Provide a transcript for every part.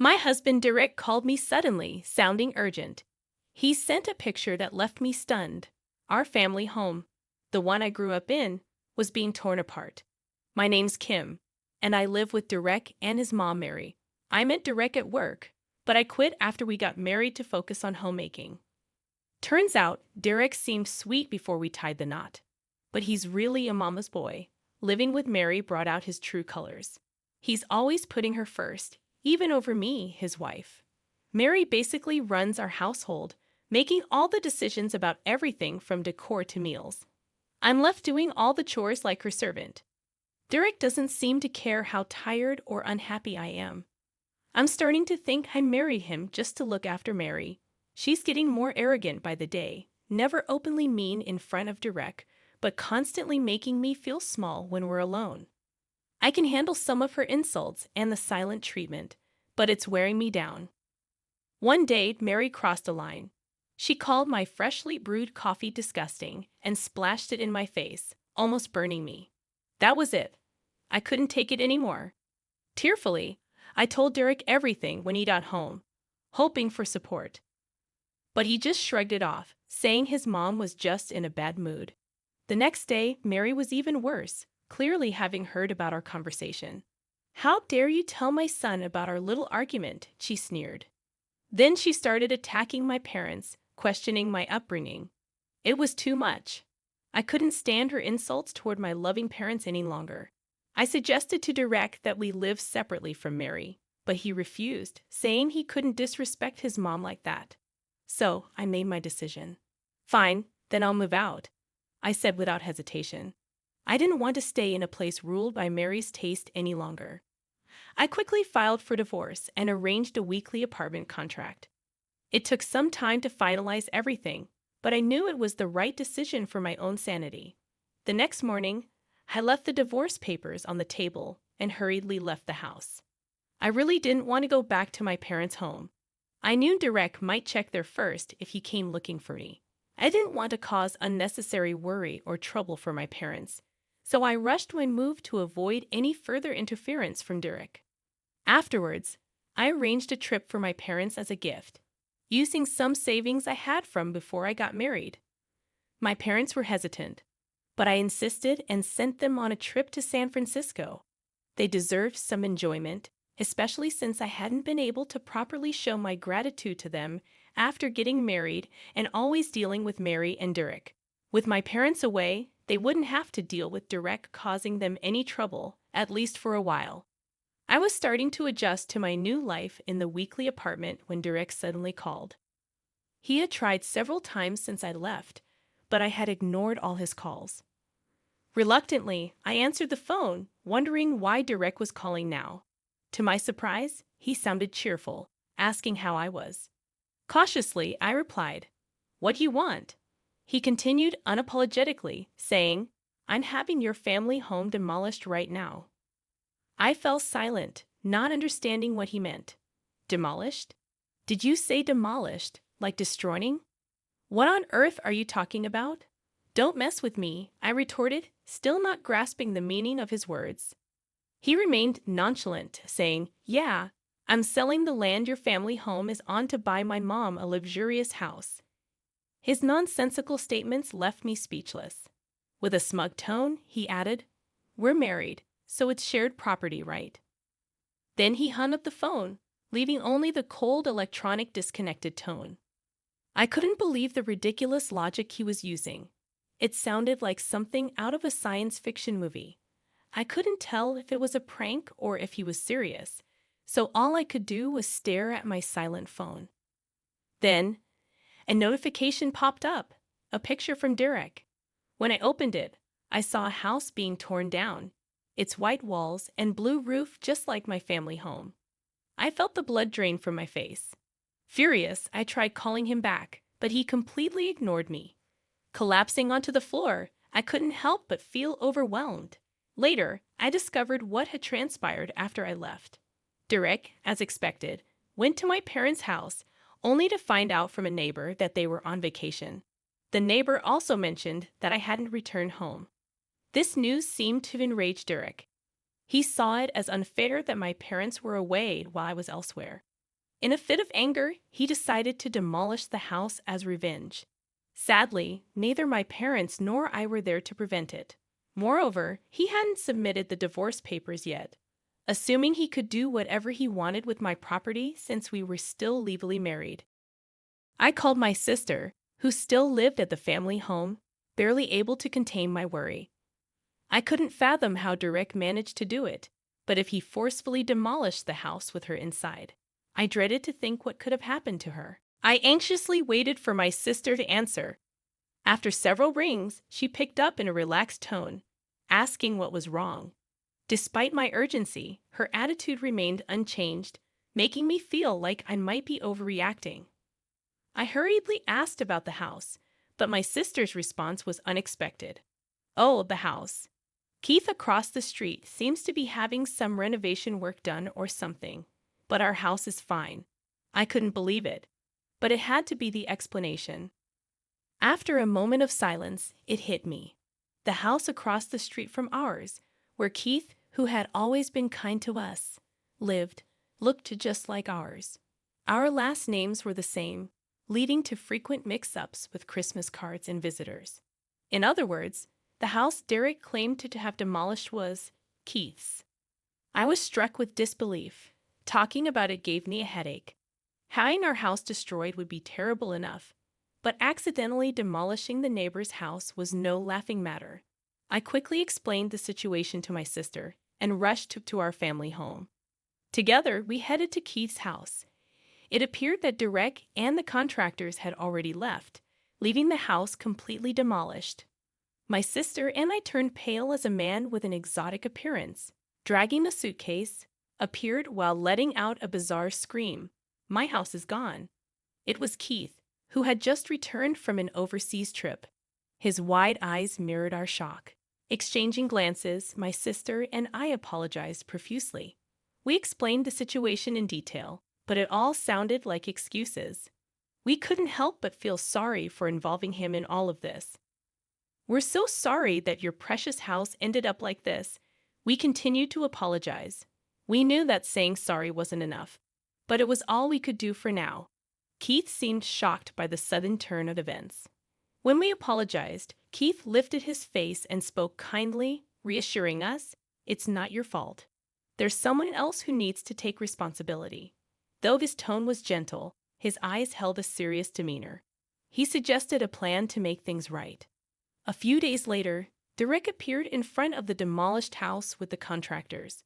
My husband Derek called me suddenly, sounding urgent. He sent a picture that left me stunned. Our family home, the one I grew up in, was being torn apart. My name's Kim, and I live with Derek and his mom Mary. I met Derek at work, but I quit after we got married to focus on homemaking. Turns out, Derek seemed sweet before we tied the knot. But he's really a mama's boy. Living with Mary brought out his true colors. He's always putting her first, even over me, his wife. Mary basically runs our household, making all the decisions about everything from decor to meals. I'm left doing all the chores like her servant. Derek doesn't seem to care how tired or unhappy I am. I'm starting to think I married him just to look after Mary. She's getting more arrogant by the day, never openly mean in front of Derek, but constantly making me feel small when we're alone. I can handle some of her insults and the silent treatment, but it's wearing me down. One day, Mary crossed a line. She called my freshly brewed coffee disgusting and splashed it in my face, almost burning me. That was it. I couldn't take it anymore. Tearfully, I told Derek everything when he got home, hoping for support. But he just shrugged it off, saying his mom was just in a bad mood. The next day, Mary was even worse, clearly having heard about our conversation. "How dare you tell my son about our little argument?" she sneered. Then she started attacking my parents, questioning my upbringing. It was too much. I couldn't stand her insults toward my loving parents any longer. I suggested to Derek that we live separately from Mary, but he refused, saying he couldn't disrespect his mom like that. So I made my decision. "Fine, then I'll move out," I said without hesitation. I didn't want to stay in a place ruled by Mary's taste any longer. I quickly filed for divorce and arranged a weekly apartment contract. It took some time to finalize everything, but I knew it was the right decision for my own sanity. The next morning, I left the divorce papers on the table and hurriedly left the house. I really didn't want to go back to my parents' home. I knew Derek might check there first if he came looking for me. I didn't want to cause unnecessary worry or trouble for my parents, so I rushed my move to avoid any further interference from Derek. Afterwards, I arranged a trip for my parents as a gift, using some savings I had from before I got married. My parents were hesitant, but I insisted and sent them on a trip to San Francisco. They deserved some enjoyment, especially since I hadn't been able to properly show my gratitude to them after getting married and always dealing with Mary and Derek. With my parents away, they wouldn't have to deal with Derek causing them any trouble, at least for a while. I was starting to adjust to my new life in the weekly apartment when Derek suddenly called. He had tried several times since I left, but I had ignored all his calls. Reluctantly, I answered the phone, wondering why Derek was calling now. To my surprise, he sounded cheerful, asking how I was. Cautiously, I replied, "What do you want?" He continued unapologetically, saying, "I'm having your family home demolished right now." I fell silent, not understanding what he meant. Demolished? Did you say demolished, like destroying? What on earth are you talking about? "Don't mess with me," I retorted, still not grasping the meaning of his words. He remained nonchalant, saying, "Yeah, I'm selling the land your family home is on to buy my mom a luxurious house." His nonsensical statements left me speechless. With a smug tone, he added, "We're married, so it's shared property, right?" Then he hung up the phone, leaving only the cold electronic disconnected tone. I couldn't believe the ridiculous logic he was using. It sounded like something out of a science fiction movie. I couldn't tell if it was a prank or if he was serious, so all I could do was stare at my silent phone. Then, a notification popped up, a picture from Derek. When I opened it, I saw a house being torn down, its white walls and blue roof just like my family home. I felt the blood drain from my face. Furious, I tried calling him back, but he completely ignored me. Collapsing onto the floor, I couldn't help but feel overwhelmed. Later, I discovered what had transpired after I left. Derek, as expected, went to my parents' house, only to find out from a neighbor that they were on vacation. The neighbor also mentioned that I hadn't returned home. This news seemed to enrage Derek. He saw it as unfair that my parents were away while I was elsewhere. In a fit of anger, he decided to demolish the house as revenge. Sadly, neither my parents nor I were there to prevent it. Moreover, he hadn't submitted the divorce papers yet, assuming he could do whatever he wanted with my property since we were still legally married. I called my sister, who still lived at the family home, barely able to contain my worry. I couldn't fathom how Derek managed to do it, but if he forcefully demolished the house with her inside, I dreaded to think what could have happened to her. I anxiously waited for my sister to answer. After several rings, she picked up in a relaxed tone, asking what was wrong. Despite my urgency, her attitude remained unchanged, making me feel like I might be overreacting. I hurriedly asked about the house, but my sister's response was unexpected. "Oh, the house. Keith across the street seems to be having some renovation work done or something, but our house is fine." I couldn't believe it, but it had to be the explanation. After a moment of silence, it hit me. The house across the street from ours, where Keith, who had always been kind to us, lived, looked just like ours. Our last names were the same, leading to frequent mix-ups with Christmas cards and visitors. In other words, the house Derek claimed to have demolished was Keith's. I was struck with disbelief. Talking about it gave me a headache. Having our house destroyed would be terrible enough, but accidentally demolishing the neighbor's house was no laughing matter. I quickly explained the situation to my sister and rushed to our family home. Together, we headed to Keith's house. It appeared that Derek and the contractors had already left, leaving the house completely demolished. My sister and I turned pale as a man with an exotic appearance, dragging a suitcase, appeared while letting out a bizarre scream. "My house is gone." It was Keith, who had just returned from an overseas trip. His wide eyes mirrored our shock. Exchanging glances, my sister and I apologized profusely. We explained the situation in detail, but it all sounded like excuses. We couldn't help but feel sorry for involving him in all of this. "We're so sorry that your precious house ended up like this." We continued to apologize. We knew that saying sorry wasn't enough, but it was all we could do for now. Keith seemed shocked by the sudden turn of events. When we apologized, Keith lifted his face and spoke kindly, reassuring us, "It's not your fault. There's someone else who needs to take responsibility." Though his tone was gentle, his eyes held a serious demeanor. He suggested a plan to make things right. A few days later, Derek appeared in front of the demolished house with the contractors.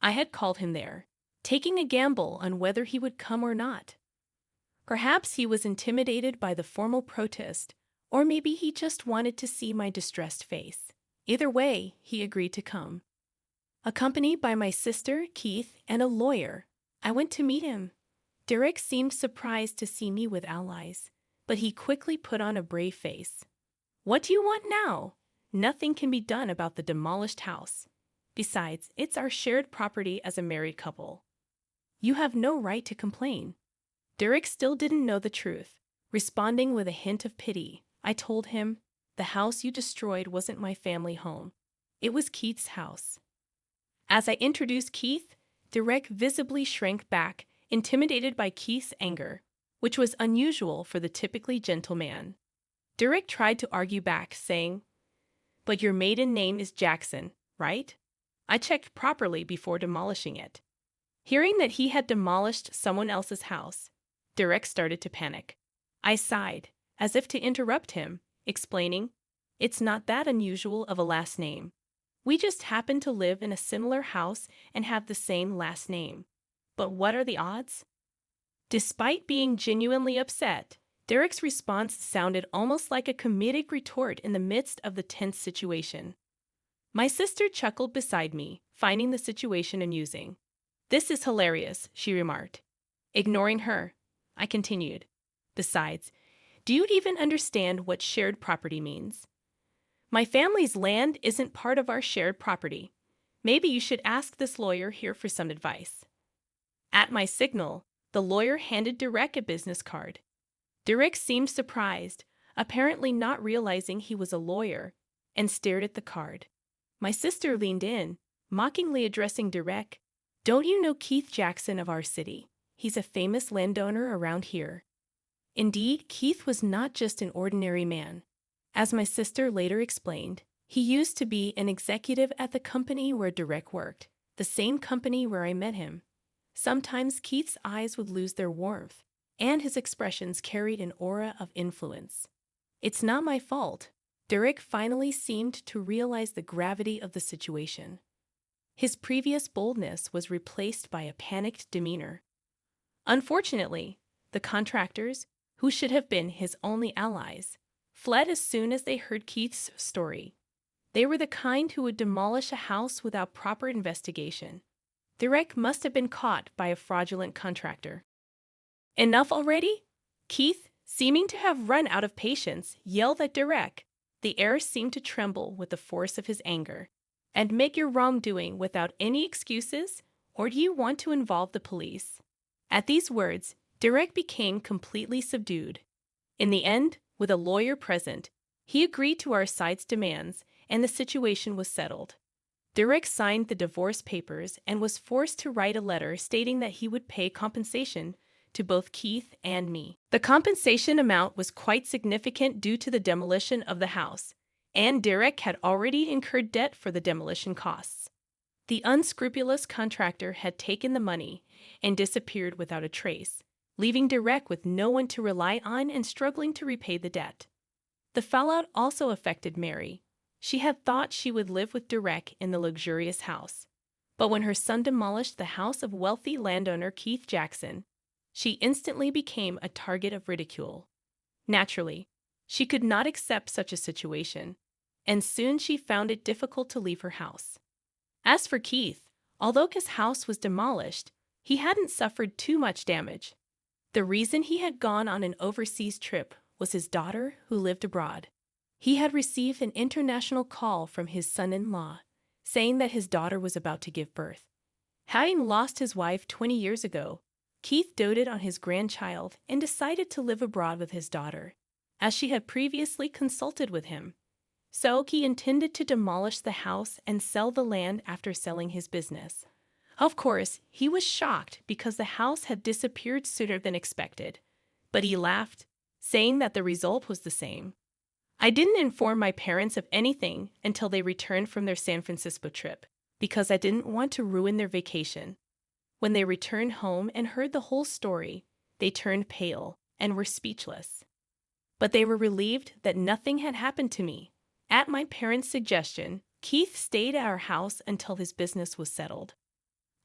I had called him there, taking a gamble on whether he would come or not. Perhaps he was intimidated by the formal protest, or maybe he just wanted to see my distressed face. Either way, he agreed to come. Accompanied by my sister, Keith, and a lawyer, I went to meet him. Derek seemed surprised to see me with allies, but he quickly put on a brave face. "What do you want now? Nothing can be done about the demolished house. Besides, it's our shared property as a married couple. You have no right to complain." Derek still didn't know the truth. Responding with a hint of pity, I told him, "The house you destroyed wasn't my family home. It was Keith's house." As I introduced Keith, Derek visibly shrank back, intimidated by Keith's anger, which was unusual for the typically gentle man. Derek tried to argue back, saying, "But your maiden name is Jackson, right? I checked properly before demolishing it." Hearing that he had demolished someone else's house, Derek started to panic. I sighed, as if to interrupt him, explaining, "It's not that unusual of a last name. We just happen to live in a similar house and have the same last name. But what are the odds?" Despite being genuinely upset, Derek's response sounded almost like a comedic retort in the midst of the tense situation. My sister chuckled beside me, finding the situation amusing. "This is hilarious," she remarked. Ignoring her, I continued, "Besides, do you even understand what shared property means? My family's land isn't part of our shared property. Maybe you should ask this lawyer here for some advice." At my signal, the lawyer handed Derek a business card. Derek seemed surprised, apparently not realizing he was a lawyer, and stared at the card. My sister leaned in, mockingly addressing Derek, "Don't you know Keith Jackson of our city? he's a famous landowner around here. Indeed, Keith was not just an ordinary man. As my sister later explained, he used to be an executive at the company where Derek worked, the same company where I met him. Sometimes Keith's eyes would lose their warmth, and his expressions carried an aura of influence. It's not my fault. Derek finally seemed to realize the gravity of the situation. His previous boldness was replaced by a panicked demeanor. Unfortunately, the contractors, who should have been his only allies, fled as soon as they heard Keith's story. They were the kind who would demolish a house without proper investigation. Derek must have been caught by a fraudulent contractor. Enough already? Keith, seeming to have run out of patience, yelled at Derek. The air seemed to tremble with the force of his anger. Admit your wrongdoing without any excuses, or do you want to involve the police? At these words, Derek became completely subdued. In the end, with a lawyer present, he agreed to our side's demands, and the situation was settled. Derek signed the divorce papers and was forced to write a letter stating that he would pay compensation to both Keith and me. The compensation amount was quite significant due to the demolition of the house, and Derek had already incurred debt for the demolition costs. The unscrupulous contractor had taken the money and disappeared without a trace, leaving Derek with no one to rely on and struggling to repay the debt. The fallout also affected Mary. She had thought she would live with Derek in the luxurious house, but when her son demolished the house of wealthy landowner Keith Jackson, she instantly became a target of ridicule. Naturally, she could not accept such a situation, and soon she found it difficult to leave her house. As for Keith, although his house was demolished, he hadn't suffered too much damage. The reason he had gone on an overseas trip was his daughter who lived abroad. He had received an international call from his son-in-law, saying that his daughter was about to give birth. Having lost his wife 20 years ago, Keith doted on his grandchild and decided to live abroad with his daughter, as she had previously consulted with him. So he intended to demolish the house and sell the land after selling his business. Of course, he was shocked because the house had disappeared sooner than expected, but he laughed, saying that the result was the same. I didn't inform my parents of anything until they returned from their San Francisco trip, because I didn't want to ruin their vacation. When they returned home and heard the whole story, they turned pale and were speechless. But they were relieved that nothing had happened to me. At my parents' suggestion, Keith stayed at our house until his business was settled.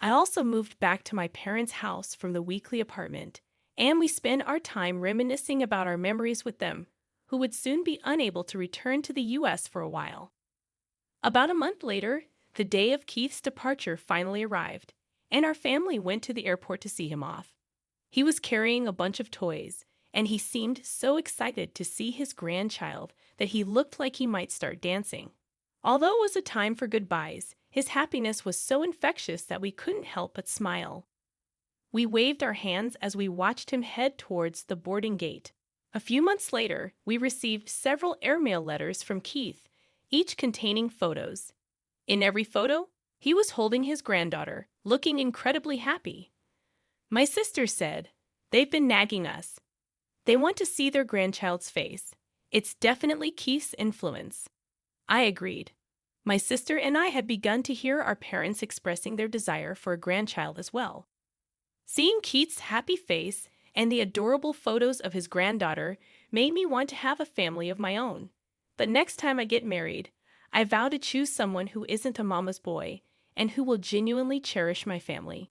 I also moved back to my parents' house from the weekly apartment, and we spent our time reminiscing about our memories with them, who would soon be unable to return to the U.S. for a while. About a month later, the day of Keith's departure finally arrived, and our family went to the airport to see him off. He was carrying a bunch of toys, and he seemed so excited to see his grandchild that he looked like he might start dancing. Although it was a time for goodbyes, his happiness was so infectious that we couldn't help but smile. We waved our hands as we watched him head towards the boarding gate. A few months later, we received several airmail letters from Keith, each containing photos. In every photo, he was holding his granddaughter, looking incredibly happy. My sister said, "They've been nagging us. They want to see their grandchild's face. It's definitely Keith's influence." I agreed. My sister and I had begun to hear our parents expressing their desire for a grandchild as well. Seeing Keith's happy face and the adorable photos of his granddaughter made me want to have a family of my own. But next time I get married, I vow to choose someone who isn't a mama's boy and who will genuinely cherish my family.